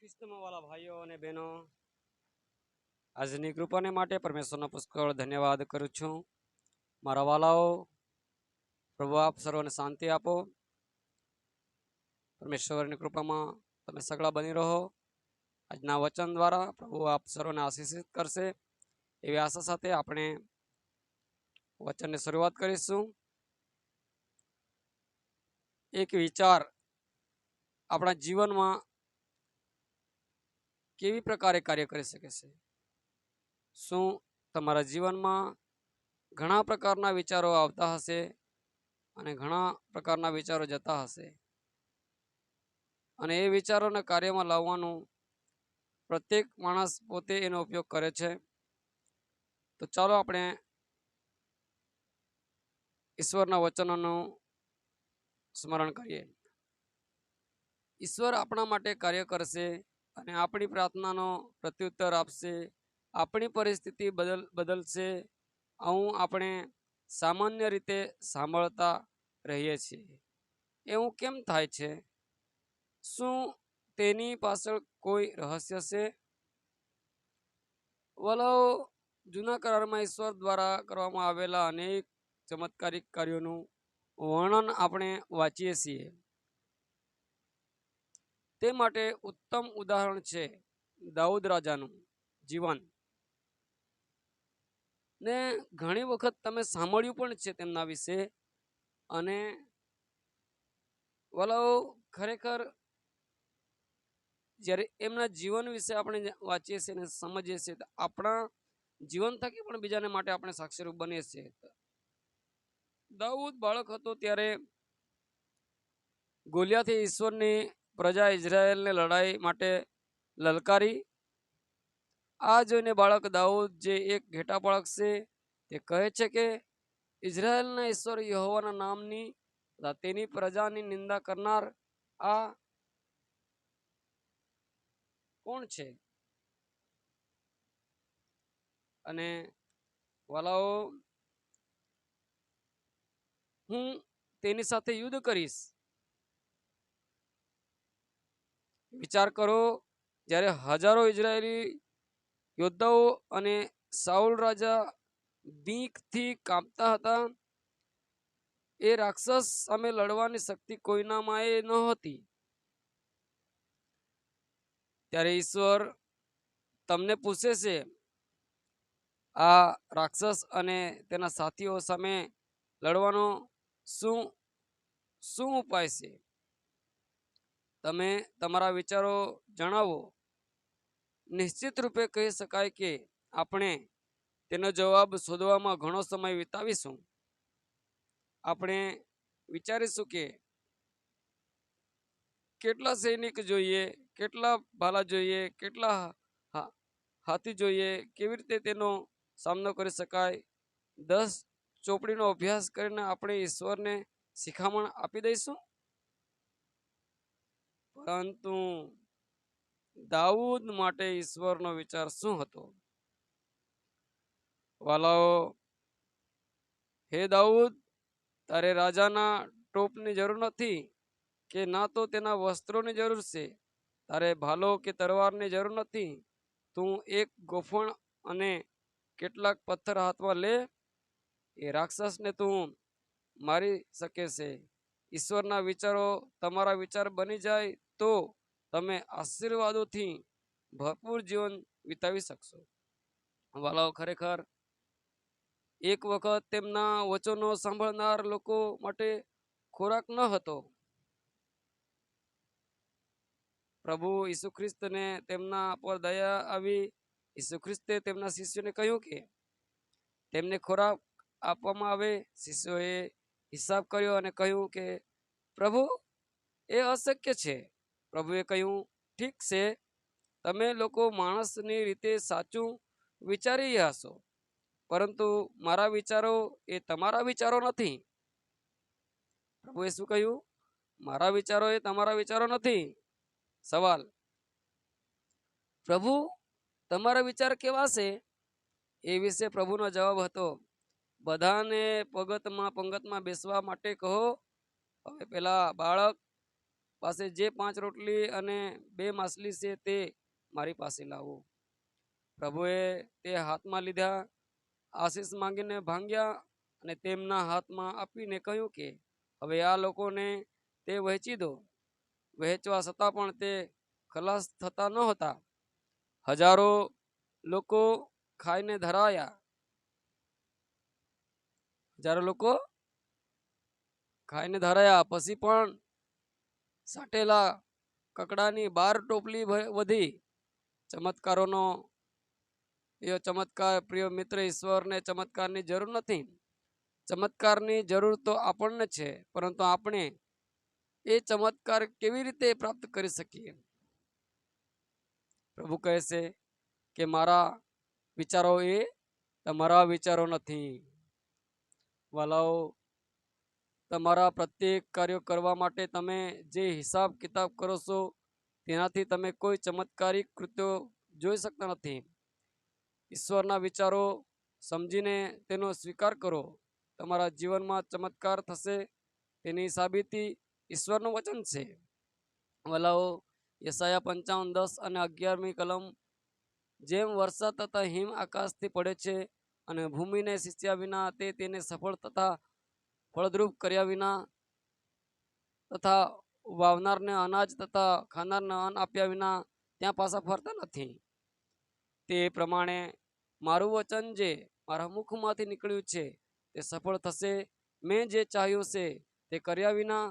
ખ્રિસ્તમાં વાલા ભાઈઓ અને બહેનો, આજની કૃપાને માટે પરમેશ્વરનો પુષ્કળ ધન્યવાદ કરું છું. મારા વાલાઓ, પ્રભુ આપ સર્વને શાંતિ આપો. પરમેશ્વરની કૃપામાં તમે સગળા બની રહો. આજના વચન દ્વારા પ્રભુ આપ સર્વને આશીષિત કરશે એવી આશા સાથે આપણે વચનની શરૂઆત કરીશું. એક વિચાર આપણા જીવનમાં કેવી પ્રકારે કાર્ય કરી શકે છે? શું તમારા જીવનમાં ઘણા પ્રકારના વિચારો આવતા હશે અને ઘણા પ્રકારના વિચારો જતા હશે, અને એ વિચારોને કાર્યમાં લાવવાનું પ્રત્યેક માણસ પોતે એનો ઉપયોગ કરે છે. તો ચાલો આપણે ઈશ્વરના વચનોનું સ્મરણ કરીએ. ઈશ્વર આપણા માટે કાર્ય કરશે અને આપણી પ્રાર્થનાનો પ્રત્યુત્તર આપશે. આપણી પરિસ્થિતિ બદલશે. આવું આપણે સામાન્ય રીતે સાંભળતા રહીએ છીએ. એવું કેમ થાય છે? શું તેની પાછળ કોઈ રહસ્ય છે? વલાઓ, જૂના કરારમાં ઈશ્વર દ્વારા કરવામાં આવેલા અનેક ચમત્કારિક કાર્યોનું વર્ણન આપણે વાંચીએ છીએ. તે માટે ઉત્તમ ઉદાહરણ છે દાઉદ રાજાનું જીવન. ને ઘણી વખત તમે સાંભળ્યું પણ છે તેમના વિશે. અને વલાઓ, ખરેખર જ્યારે એમના જીવન વિશે આપણે વાંચીએ છીએ અને સમજીએ છીએ તો આપણા જીવન થકી પણ બીજાને માટે આપણે સાક્ષીરૂપ બનીએ છીએ. દાઉદ બાળક હતો ત્યારે ગોલિયાથી ઈશ્વરની પ્રજા ઇઝરાયેલને લડાઈ માટે લલકારી. આ જોઈને બાળક દાઉદ, જે એક ઘેટા બાળક છે, તે કહે છે કે ઇઝરાયેલના ઈશ્વર યહોવાના નામની તેની પ્રજાની નિંદા કરનાર આ કોણ છે? અને વાલાઓ, હું તેની સાથે યુદ્ધ કરીશ. વિચાર કરો, જ્યારે હજારો ઇઝરાયેલી યોદ્ધાઓ અને સાઉલ રાજા બીકથી કાંપતા હતા. એ રાક્ષસ સામે લડવાની શક્તિ કોઈનામાં એ નહોતી. ત્યારે ઈશ્વર તમને પૂછે છે, આ રાક્ષસ અને તેના સાથીઓ સામે લડવાનો શું ઉપાય છે? તમે તમારા વિચારો જણાવો. નિશ્ચિત રૂપે કહી શકાય કે આપણે તેનો જવાબ શોધવામાં ઘણો સમય વિતાવીશું. આપણે વિચારીશું કે કેટલા સૈનિક જોઈએ, કેટલા ભાલા જોઈએ, કેટલા હાથી જોઈએ, કેવી રીતે તેનો સામનો કરી શકાય. 10 ચોપડીનો અભ્યાસ કરીને આપણે ઈશ્વરને શિખામણ આપી દઈશું. પરંતુ દાઉદ માટે ઈશ્વરનો વિચાર શું હતો? વાલાઓ, હે દાઉદ, તારે રાજાના ટોપની જરૂર નથી કે ના તો તેના વસ્ત્રોની જરૂર છે. તારે ભાલો કે તરવારની જરૂર નથી. તું એક ગોફણ અને કેટલાક પથ્થર હાથમાં લે. એ રાક્ષસને તું મારી શકે છે. ઈશ્વરના વિચારો તમારા વિચાર બની જાય તો તમે આશીર્વાદોથી ભરપૂર જીવન વિતાવી શકશો. વાલાઓ, ખરેખર એક વખત તેમના વચનો સાંભળનાર લોકો માટે ખોરાક ન હતો. પ્રભુ ઈસુ ખ્રિસ્તને તેમના પર દયા આવી. ઈસુ ખ્રિસ્તે તેમના શિષ્યોને કહ્યું કે તેમને ખોરાક આપવામાં આવે. શિષ્યોએ હિસાબ કર્યો અને કહ્યું કે પ્રભુ, એ અશક્ય છે. પ્રભુએ કહ્યું, ઠીક છે, તમે લોકો માણસની રીતે સાચું વિચારી રહ્યા છો, પરંતુ મારા વિચારો એ તમારા વિચારો નથી. પ્રભુએ શું કહ્યું? મારા વિચારો એ તમારા વિચારો નથી. સવાલ: પ્રભુ, તમારા વિચાર કેવા છે? એ વિશે પ્રભુનો જવાબ હતો, બધાને પંગતમાં બેસવા માટે કહો. હવે પેલા બાળક પાસે જે 5 રોટલી અને 2 માછલી છે તે મારી પાસે લાવો. પ્રભુએ તે હાથમાં લીધા, આશીષ માંગીને ભાંગ્યા અને તેમના હાથમાં આપીને કહ્યું કે હવે આ લોકોને તે વહેંચી દો. વહેંચવા છતાં પણ તે ખલાસ થતા ન હતા. હજારો લોકો ખાઈને ધરાયા. હજારો લોકો ખાઈને ધરાયા. પછી પણ સાટેલા કકડાની 12 ટોપલી વધી. ચમત્કારોનો એ ચમત્કાર, પ્રિય મિત્ર, ઈશ્વરને ચમત્કારની જરૂર નથી. ચમત્કારની જરૂર તો આપણને છે, પરંતુ આપણે એ ચમત્કાર કેવી રીતે પ્રાપ્ત કરી શકીએ? પ્રભુ કહે છે કે મારા વિચારો એ તમારા વિચારો નથી. વાલાઓ, તમારા પ્રત્યેક કાર્યો કરવા માટે તમે જે હિસાબ કિતાબ કરો છો તેનાથી તમે કોઈ ચમત્કારિક કૃત્યો જોઈ શકતા નથી. ઈશ્વરના વિચારો સમજીને તેનો સ્વીકાર કરો. તમારા જીવનમાં ચમત્કાર થશે. તેની સાબિતી ઈશ્વરનું વચન છે. વાલાઓ, યશાયા 55:10 અને 11મી કલમ, જેમ વરસાદ તથા હિમ આકાશથી પડે છે અને ભૂમિને સિંચ્યા વિના તે તેને સફળ તથા ફળદ્રુપ કર્યા વિના તથા વાવનારને અનાજ તથા ખાનારને અન્ન આપ્યા વિના ત્યાં પાછા ફરતા નથી, તે પ્રમાણે મારું વચન જે મારા મુખમાંથી નીકળ્યું છે તે સફળ થશે. મેં જે ચાહ્યું છે તે કર્યા વિના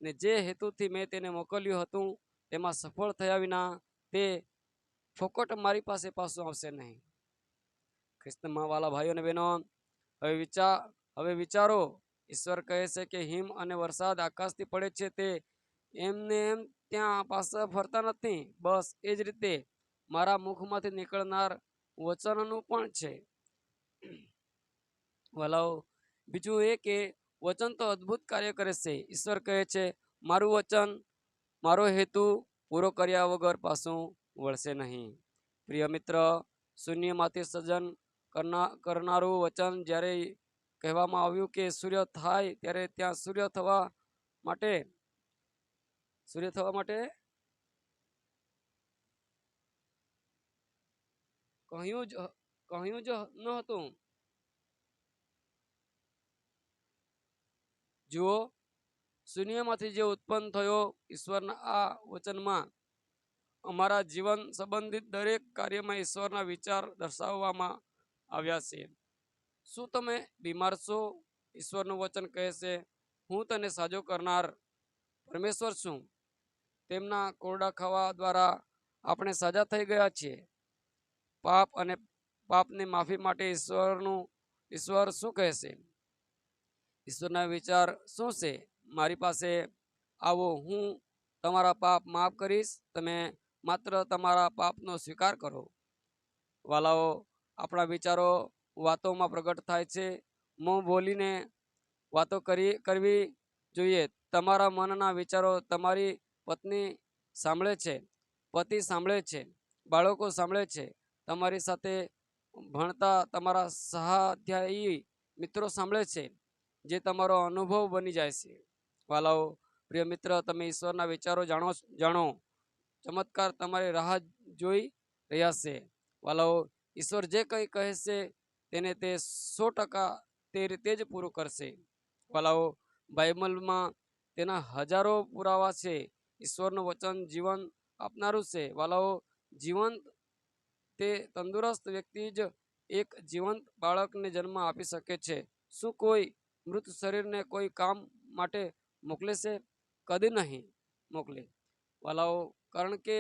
ને જે હેતુથી મેં તેને મોકલ્યું હતું તેમાં સફળ થયા વિના તે ફોકટ મારી પાસે પાછું આવશે નહીં. ખ્રિસ્તમાં વાલા ભાઈઓ અને બહેનો, હવે વિચારો. ઈશ્વર કહે છે કે હિમ અને વરસાદ આકાશથી પડે છે તે એમને એમ ત્યાં પાછા ફરતા નથી. બસ એ જ રીતે મારા મુખમાંથી નીકળનાર વચનનું પણ છે. વાલાઓ, બીજું એ કે વચન તો અદ્ભુત કાર્ય કરે છે. ઈશ્વર કહે છે મારું વચન મારો હેતુ પૂરો કર્યા વગર પાછું વળશે નહીં. પ્રિય મિત્ર, શૂન્યમાંથી સર્જન કરનારું વચન જ્યારે કહેવામાં આવ્યું કે સૂર્ય થાય ત્યારે ત્યાં સૂર્ય થવા માટે કહ્યું જ ન હતું. જુઓ, શૂન્યમાંથી જે ઉત્પન્ન થયો, ઈશ્વરના આ વચનમાં અમારા જીવન સંબંધિત દરેક કાર્યમાં ઈશ્વરના વિચાર દર્શાવવામાં આવ્યા છે. શું તમે બીમાર છો? ઈશ્વરનું વચન કહે છે હું તને સાજો કરનાર પરમેશ્વર છું. તેમના કોરડા ખાવા દ્વારા આપણે સાજા થઈ ગયા છીએ. પાપ અને પાપની માફી માટે ઈશ્વર શું કહે છે? ઈશ્વરના વિચાર શું છે? મારી પાસે આવો, હું તમારા પાપ માફ કરીશ. તમે માત્ર તમારા પાપનો સ્વીકાર કરો. વાલાઓ, આપણા વિચારો વાતોમાં પ્રગટ થાય છે. મોં બોલીને વાતો કરવી જોઈએ. તમારા મનના વિચારો તમારી પત્ની સાંભળે છે, પતિ સાંભળે છે, બાળકો સાંભળે છે, તમારી સાથે ભણતા તમારા સહાધ્યાયી મિત્રો સાંભળે છે, જે તમારો અનુભવ બની જાય છે. વાલાઓ, પ્રિય મિત્ર, તમે ઈશ્વરના વિચારો જાણો. ચમત્કાર તમારી રાહ જોઈ રહ્યા છે. વાલાઓ, ઈશ્વર જે કંઈ કહે છે તેને તે 100% તે રીતે જ પૂરું કરશે. વાલાઓ, બાઇબલમાં તેના હજારો પુરાવા છે. ઈશ્વરનું વચન જીવન આપનારું છે. વાલાઓ, જીવંત તે તંદુરસ્ત વ્યક્તિ જ એક જીવંત બાળકને જન્મ આપી શકે છે. શું કોઈ મૃત શરીરને કોઈ કામ માટે મોકલે છે? કદી નહીં મોકલે. વાલાઓ, કારણ કે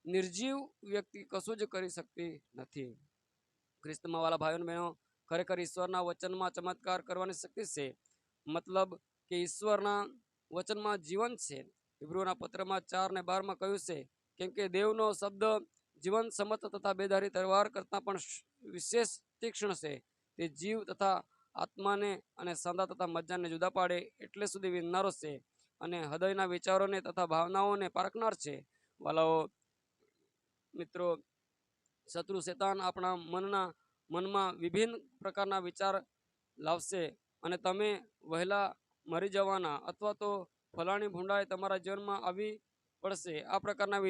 નિર્જીવ વ્યક્તિ કશું જ કરી શકતી નથી. ખ્રિસ્તમાં વાલા ભાઈઓ અને બહેનો, ખરેખર ઈશ્વરના વચનમાં ચમત્કાર કરવાની શક્તિ છે. મતલબ કે ઈશ્વરના વચનમાં જીવન છે. હિબ્રુના પત્રમાં 4:12 કહ્યું છે કેમ કે દેવનો શબ્દ જીવન સમર્થ તથા બેધારી તલવાર કરતાં પણ વિશેષ તીક્ષ્ણ છે. તે જીવ તથા આત્માને અને સાંધા તથા મજ્જાને જુદા પાડે એટલે સુધી વિંધનારો છે અને હૃદયના વિચારોને તથા ભાવનાઓને પારખનાર છે. વાલાઓ મિત્રો, શત્રુ શેતાન આપણા મનમાં વિભિન્ન પ્રકારના વિચાર લાવશે અને તમે વહેલા મરી જવાના અથવા તો ફલાણી ભૂંડાઈ તમારા જીવનમાં આવી પડશે. આ પ્રકારના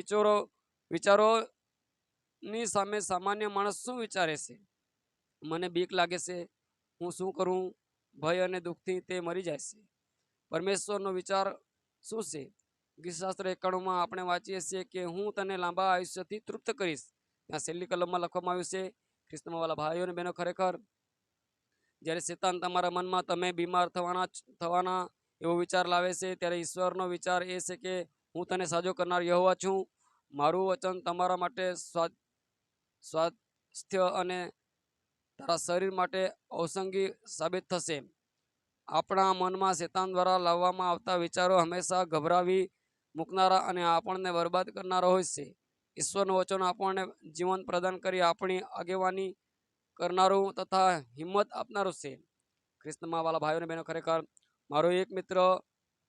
વિચારોની સામે સામાન્ય માણસ શું વિચારે છે? મને બીક લાગે છે, હું શું કરું? ભય અને દુઃખથી તે મરી જાય છે. પરમેશ્વરનો વિચાર શું છે? ગીતશાસ્ત્ર 91માં આપણે વાંચીએ છીએ કે હું તને લાંબા આયુષ્યથી તૃપ્ત કરીશ. ત્યાં છેલ્લી કલમમાં લખવામાં આવ્યું છે, ખ્રિસ્તમાં વાલા ભાઈઓ અને બહેનો, ખરેખર જ્યારે શેતાન તમારા મનમાં તમે બીમાર થવાના એવો વિચાર લાવે છે, ત્યારે ઈશ્વરનો વિચાર એ છે કે હું તને સાજો કરનાર યહોવા છું. મારું વચન તમારા માટે સ્વાસ્થ્ય અને તારા શરીર માટે ઔષંગી સાબિત થશે. આપણા મનમાં શેતાન દ્વારા લાવવામાં આવતા વિચારો હંમેશા ગભરાવી મૂકનારા અને આપણને બરબાદ કરનારા હોય છે. ઈશ્વરનું વચન આપણને જીવન પ્રદાન કરી આપણી આગેવાની કરનારું તથા હિંમત આપનારું છે. ખ્રિસ્તમાં વાલા ભાઈઓ અને બહેનો, ખરેખર મારો એક મિત્ર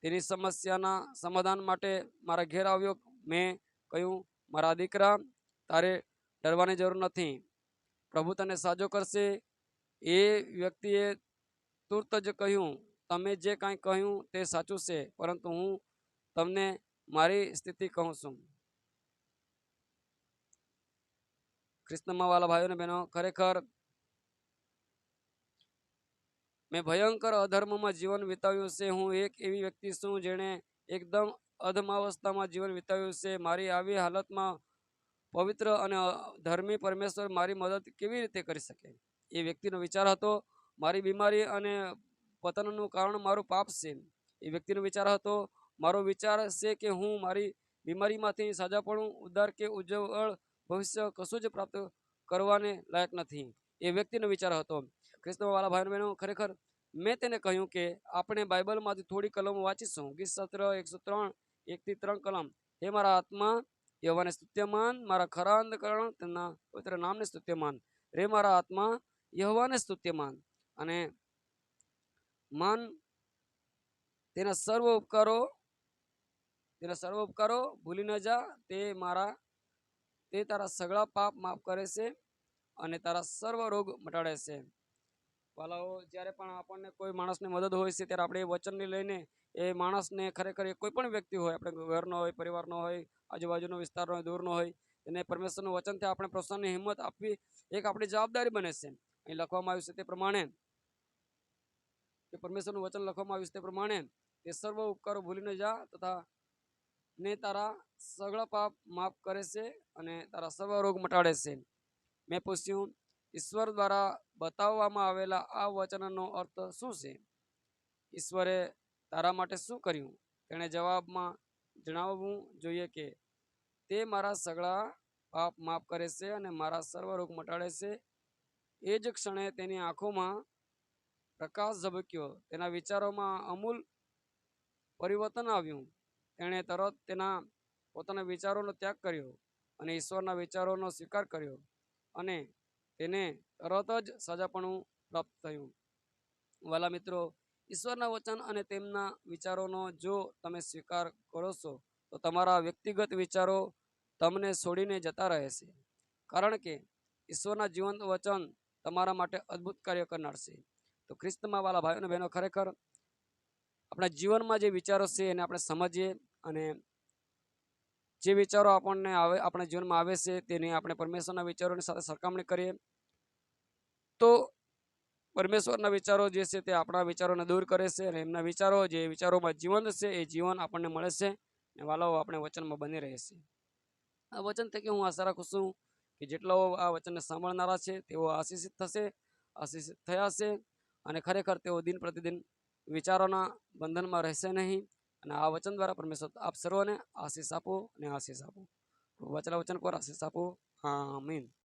તેની સમસ્યાના સમાધાન માટે મારા ઘેર આવ્યો. મેં કહ્યું, મારા દીકરા, તારે ડરવાની જરૂર નથી. પ્રભુ તને સાજો કરશે. એ વ્યક્તિએ તુરત જ કહ્યું, તમે જે કાંઈ કહ્યું તે સાચું છે, પરંતુ હું તમને મારી સ્થિતિ કહું છું. ખ્રિસ્તમાં વાલા ભાઈઓ અને બહેનો, ખરેખર મેં ભયંકર અધર્મમાં જીવન વિતાવ્યું છે. હું એક એવી વ્યક્તિ છું જેણે એકદમ અધમાવસ્થામાં જીવન વિતાવ્યું છે. મારી આવી હાલતમાં પવિત્ર અને ધર્મી પરમેશ્વર મારી મદદ કેવી રીતે કરી શકે? એ વ્યક્તિનો વિચાર હતો, મારી બીમારી અને પતનનું કારણ મારું પાપ છે. એ વ્યક્તિનો વિચાર હતો, મારો વિચાર છે કે હું મારી બીમારીમાંથી સાજા પડું, ઉદ્ધાર કે ઉજ્જવળ ભવિષ્ય કશું જ પ્રાપ્ત કરવાને લાયક નથી. એ વ્યક્તિનો વિચાર હતો. ખ્રિસ્તમાં વાલા ભાઈઓ બહેનો, ખરેખર મેં તેને કહ્યું કે આપણે બાઇબલમાંથી થોડી કલમો વાંચીશું. ગીતશાસ્ત્ર 103 1-3 કલમ. હે મારા આત્મા યહોવાને સ્તુત્યમાન, મારા ખરા અંતઃકરણ તેમના પવિત્ર નામને સ્તુત્યમાન. રે મારા આત્મા યહોવાને સ્તુત્યમાન અને માન તેના સર્વ ઉપકારો ભૂલી ન જા. તે તારા સગળા પાપ માફ કરે છે અને તારા સર્વ રોગ મટાડે છે. વાલાઓ, જ્યારે પણ આપણને કોઈ માણસની મદદ હોય છે, ત્યારે આપણે એ વચનને લઈને એ માણસને, ખરેખર એ કોઈ પણ વ્યક્તિ હોય, આપણે ઘરનો હોય, પરિવારનો હોય, આજુબાજુનો વિસ્તારનો હોય, દૂરનો હોય, એને પરમેશ્વરનું વચનથી આપણે પ્રોત્સાહનની હિંમત આપવી એક આપણી જવાબદારી બને છે. અહીં લખવામાં આવ્યું છે તે પ્રમાણે, કે પરમેશ્વરનું વચન લખવામાં આવ્યું છે તે પ્રમાણે, તે સર્વ ઉપકારો ભૂલી ન જા તથા ને તારા સગળા પાપ માફ કરે છે અને તારા સર્વ રોગ મટાડે છે. મેં પૂછ્યું, ઈશ્વર દ્વારા બતાવવામાં આવેલા આ વચનનો અર્થ શું છે? ઈશ્વરે તારા માટે શું કર્યું? તેણે જવાબમાં જણાવવું જોઈએ કે તે મારા સગળા પાપ માફ કરે છે અને મારા સર્વ રોગ મટાડે છે. એ જ ક્ષણે તેની આંખોમાં પ્રકાશ ઝબક્યો, તેના વિચારોમાં અમૂલ પરિવર્તન આવ્યું. તેણે તરત તેના પોતાના વિચારોનો ત્યાગ કર્યો અને ઈશ્વરના વિચારોનો સ્વીકાર કર્યો અને તેને તરત જ સાજાપણું પ્રાપ્ત થયું. વાલા મિત્રો, ઈશ્વરના વચન અને તેમના વિચારોનો જો તમે સ્વીકાર કરો છો, તો તમારા વ્યક્તિગત વિચારો તમને છોડીને જતા રહે છે, કારણ કે ઈશ્વરના જીવંત વચન તમારા માટે અદ્ભુત કાર્ય કરનાર છે. તો ખ્રિસ્તમાં વાલા ભાઈઓ અને બહેનો, ખરેખર આપણા જીવનમાં જે વિચારો છે એને આપણે સમજીએ અને જે વિચારો આપણા જીવનમાં આવે છે તેની આપણે પરમેશ્વરના વિચારોની સાથે સરખામણી કરીએ, તો પરમેશ્વરના વિચારો જે છે તે આપણા વિચારોને દૂર કરે છે અને એમના વિચારો જે વિચારોમાં જીવન છે એ જીવન આપણને મળે છે અને વાલાઓ આપણે વચનમાં બની રહે છે. આ વચન થકી હું આશા રાખું છું કે જેટલો આ વચનને સાંભળનારા છે તેઓ આશીષિત થશે, આશીષિત થયા છે અને ખરેખર તેઓ દિન પ્રતિદિન વિચારોના બંધનમાં રહેશે નહીં. અને આ વચન દ્વારા પરમેશ્વર આપ સર્વને આશીષ આપો અને આશીષ આપો. વચન પર આશીષ આપો. આમીન.